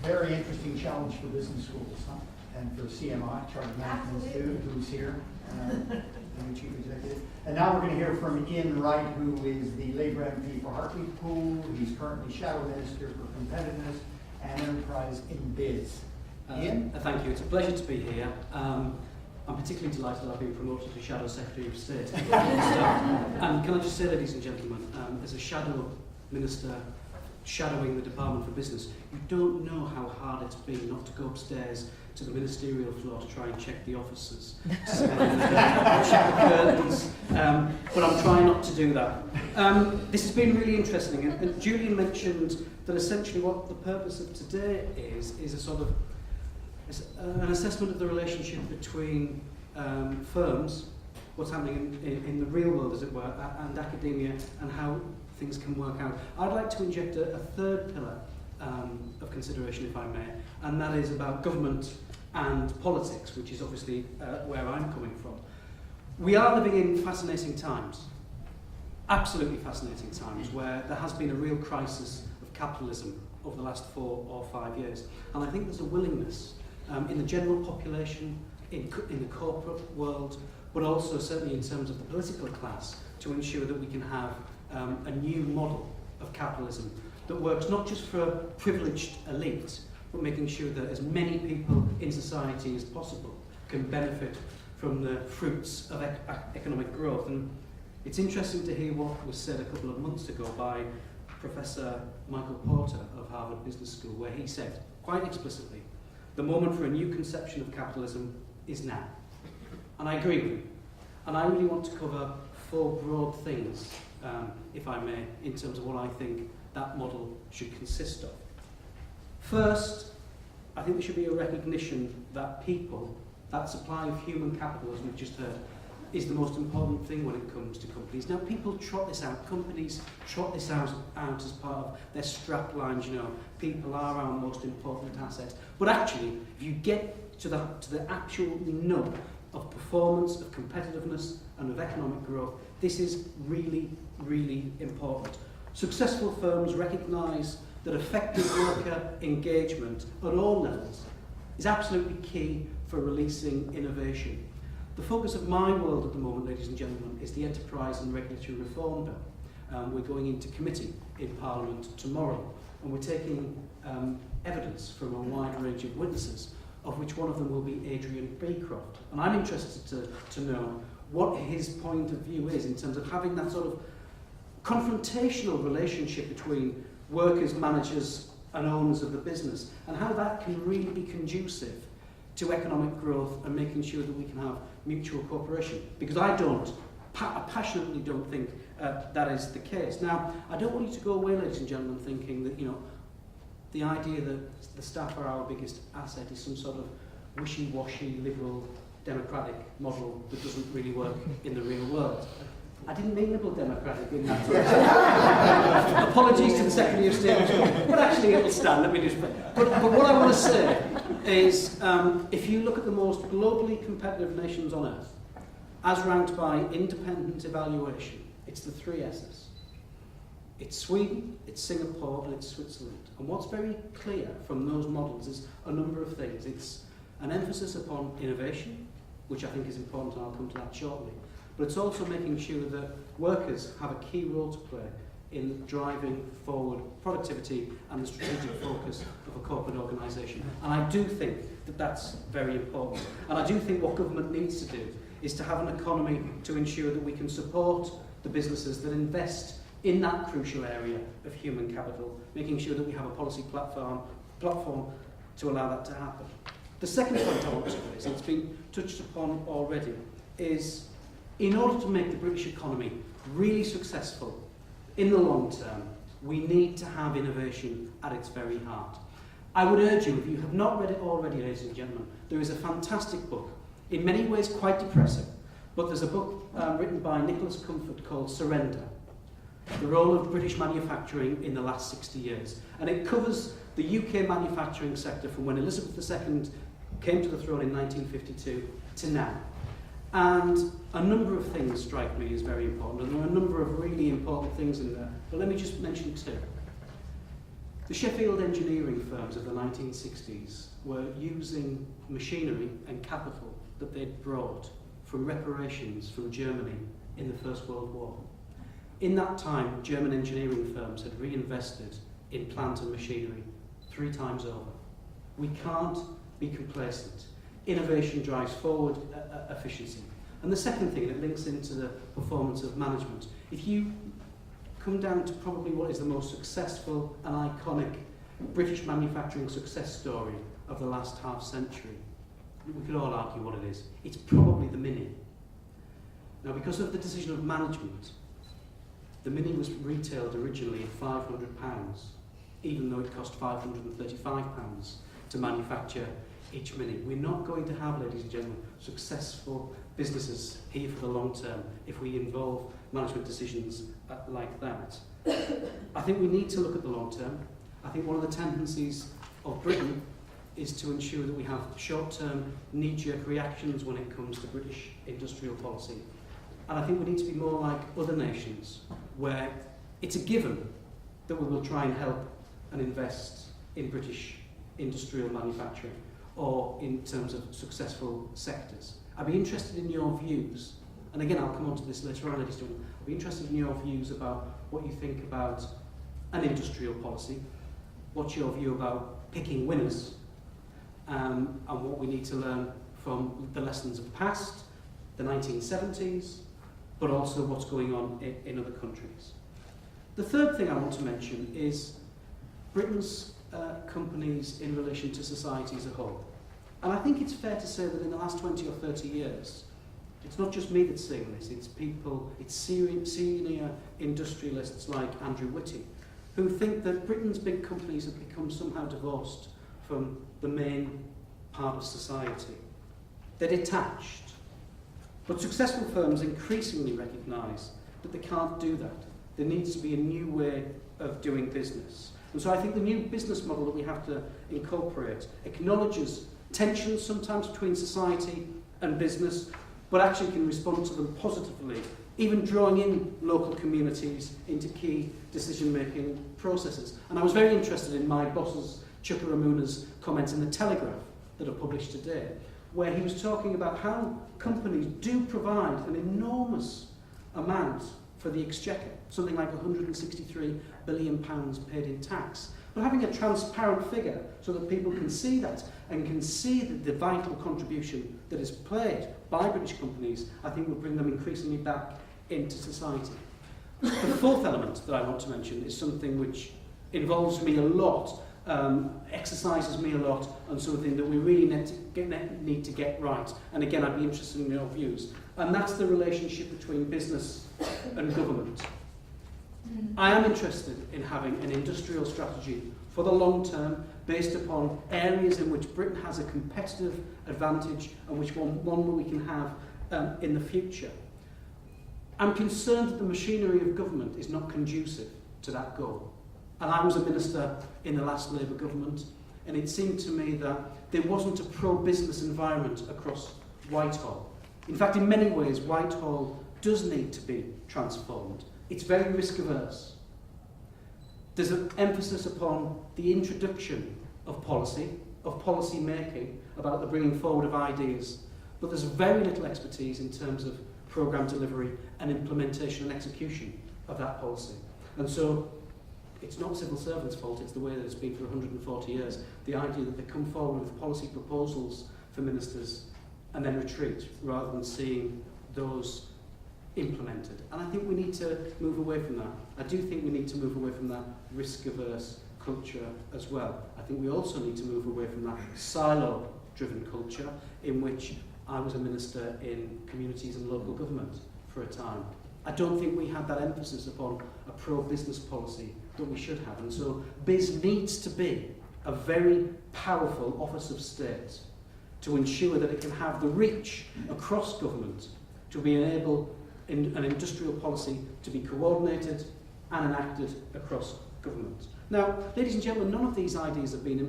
Very interesting challenge for business schools, huh? And for CMI, Chartered Management Institute, who's here, the new chief executive. And now we're going to hear from Iain Wright, who is the Labour MP for Hartlepool. He's currently Shadow Minister for Competitiveness and Enterprise in Biz. Iain? Thank you. It's a pleasure to be here. I'm particularly delighted that I've been promoted to Shadow Secretary of State. And can I just say, ladies and gentlemen, as a Shadow Minister shadowing the Department for Business, you don't know how hard it's been not to go upstairs to the ministerial floor to try and check the offices, check the curtains, but I'm trying not to do that. This has been really interesting, and Julian mentioned that essentially what the purpose of today is a sort of an assessment of the relationship between firms, what's happening in the real world, as it were, and academia, and how things can work out. I'd like to inject a third pillar of consideration, if I may, and that is about government and politics, which is obviously where I'm coming from. We are living in fascinating times, absolutely fascinating times, where there has been a real crisis of capitalism over the last 4 or 5 years. And I think there's a willingness in the general population, in the corporate world, but also certainly in terms of the political class, to ensure that we can have a new model of capitalism that works not just for a privileged elite, but making sure that as many people in society as possible can benefit from the fruits of economic growth. And it's interesting to hear what was said a couple of months ago by Professor Michael Porter of Harvard Business School, where he said, quite explicitly, the moment for a new conception of capitalism is now. And I agree with him. And I really want to cover 4 broad things, if I may, in terms of what I think that model should consist of. First, I think there should be a recognition that people, that supply of human capital, as we've just heard, is the most important thing when it comes to companies. Now, people trot this out, companies trot this out as part of their strap lines, you know, people are our most important asset. But actually, if you get to the actual nub of performance, of competitiveness, and of economic growth, this is really, really important. Successful firms recognise that effective worker engagement at all levels is absolutely key for releasing innovation. The focus of my world at the moment, ladies and gentlemen, is the Enterprise and Regulatory Reform Bill. We're going into committee in Parliament tomorrow, and we're taking evidence from a wide range of witnesses, of which one of them will be Adrian Beecroft. And I'm interested to know what his point of view is in terms of having that sort of confrontational relationship between workers, managers, and owners of the business, and how that can really be conducive to economic growth and making sure that we can have mutual cooperation. Because I passionately don't think that is the case. Now, I don't want you to go away, ladies and gentlemen, thinking that, you know, the idea that the staff are our biggest asset is some sort of wishy-washy, liberal, democratic model that doesn't really work in the real world. I didn't mean liberal democratic in that. Apologies to the Secretary of State, but actually it'll stand. Let me just. But what I want to say is, if you look at the most globally competitive nations on earth, as ranked by independent evaluation, it's the 3 S's. It's Sweden, it's Singapore, and it's Switzerland. And what's very clear from those models is a number of things. It's an emphasis upon innovation, which I think is important, and I'll come to that shortly. But it's also making sure that workers have a key role to play in driving forward productivity and the strategic focus of a corporate organisation. And I do think that that's very important. And I do think what government needs to do is to have an economy to ensure that we can support the businesses that invest in that crucial area of human capital, making sure that we have a policy platform to allow that to happen. The second point I want to raise, and it's been touched upon already, is in order to make the British economy really successful in the long term, we need to have innovation at its very heart. I would urge you, if you have not read it already, ladies and gentlemen, there is a fantastic book, in many ways quite depressing, but there's a book written by Nicholas Comfort called Surrender, the role of British manufacturing in the last 60 years. And it covers the UK manufacturing sector from when Elizabeth II came to the throne in 1952 to now. And a number of things strike me as very important, and there are a number of really important things in there. But let me just mention 2. The Sheffield engineering firms of the 1960s were using machinery and capital that they'd brought from reparations from Germany in the First World War. In that time, German engineering firms had reinvested in plant and machinery 3 times over. We can't be complacent. Innovation drives forward efficiency. And the second thing, that links into the performance of management, if you come down to probably what is the most successful and iconic British manufacturing success story of the last half century, we could all argue what it is. It's probably the Mini. Now, because of the decision of management, the Mini was retailed originally at £500, even though it cost £535 to manufacture each Mini. We're not going to have, ladies and gentlemen, successful businesses here for the long term if we involve management decisions like that. I think we need to look at the long term. I think one of the tendencies of Britain is to ensure that we have short-term knee-jerk reactions when it comes to British industrial policy. And I think we need to be more like other nations, where it's a given that we will try and help and invest in British industrial manufacturing or in terms of successful sectors. I'd be interested in your views, and again I'll come on to this later on, ladies and gentlemen. I'd be interested in your views about what you think about an industrial policy, what's your view about picking winners, and what we need to learn from the lessons of the past, the 1970s, but also what's going on in other countries. The third thing I want to mention is Britain's companies in relation to society as a whole. And I think it's fair to say that in the last 20 or 30 years, it's not just me that's saying this, it's people, it's senior industrialists like Andrew Whitty, who think that Britain's big companies have become somehow divorced from the main part of society. They're detached. But successful firms increasingly recognise that they can't do that. There needs to be a new way of doing business. And so I think the new business model that we have to incorporate acknowledges tensions sometimes between society and business, but actually can respond to them positively, even drawing in local communities into key decision-making processes. And I was very interested in my boss's, Chuka Ramuna's, comments in the Telegraph that are published today, where he was talking about how companies do provide an enormous amount for the exchequer, something like £163 billion paid in tax. But having a transparent figure so that people can see that and can see the vital contribution that is played by British companies, I think will bring them increasingly back into society. The fourth element that I want to mention is something which involves me a lot, exercises me a lot, and something that we really need to get right. And again, I'd be interested in your views. And that's the relationship between business and government. I am interested in having an industrial strategy for the long term based upon areas in which Britain has a competitive advantage and which one we can have in the future. I'm concerned that the machinery of government is not conducive to that goal. And I was a minister in the last Labour government, and it seemed to me that there wasn't a pro-business environment across Whitehall. In fact, in many ways, Whitehall does need to be transformed. It's very risk-averse. There's an emphasis upon the introduction of policy making, about the bringing forward of ideas, but there's very little expertise in terms of programme delivery and implementation and execution of that policy. And so it's not civil servants' fault, it's the way that it's been for 140 years. The idea that they come forward with policy proposals for ministers and then retreat, rather than seeing those implemented. And I think we need to move away from that. I do think we need to move away from that risk-averse culture as well. I think we also need to move away from that silo-driven culture in which I was a minister in communities and local government for a time. I don't think we had that emphasis upon a pro-business policy that we should have. And so BIS needs to be a very powerful office of state to ensure that it can have the reach across government to be enable an industrial policy to be coordinated and enacted across government. Now, ladies and gentlemen, none of these ideas have been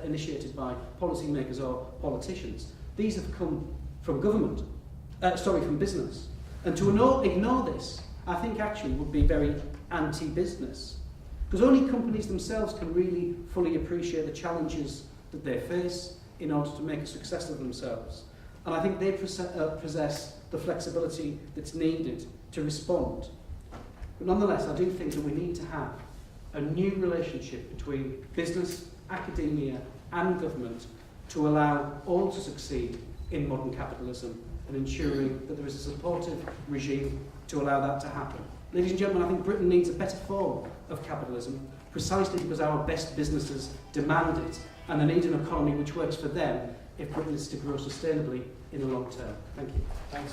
initiated by policymakers or politicians. These have come from government, from business. And to ignore this, I think actually would be very anti-business. Because only companies themselves can really fully appreciate the challenges that they face in order to make a success of themselves. And I think they possess the flexibility that's needed to respond. But nonetheless, I do think that we need to have a new relationship between business, academia and government to allow all to succeed in modern capitalism and ensuring that there is a supportive regime to allow that to happen. Ladies and gentlemen, I think Britain needs a better form of capitalism precisely because our best businesses demand it and they need an economy which works for them if Britain is to grow sustainably in the long term. Thank you. Thanks.